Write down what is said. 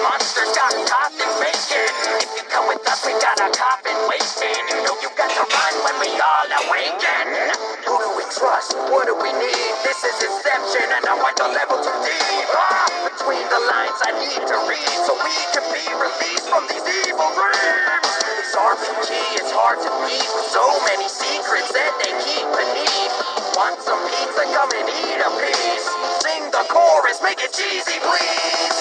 monsters got caught in bacon. If you come with us, we got a coffin waiting. You know you got to run when we all awaken. Who do we trust? What do we need? This is Inception, and I want the level too deep. Between the lines I need to read, so we can be released from these evil dreams. This RPG is hard to beat, with so many secrets that they keep beneath. Want some pizza? Come and eat a piece. Sing the chorus, make it cheesy, please.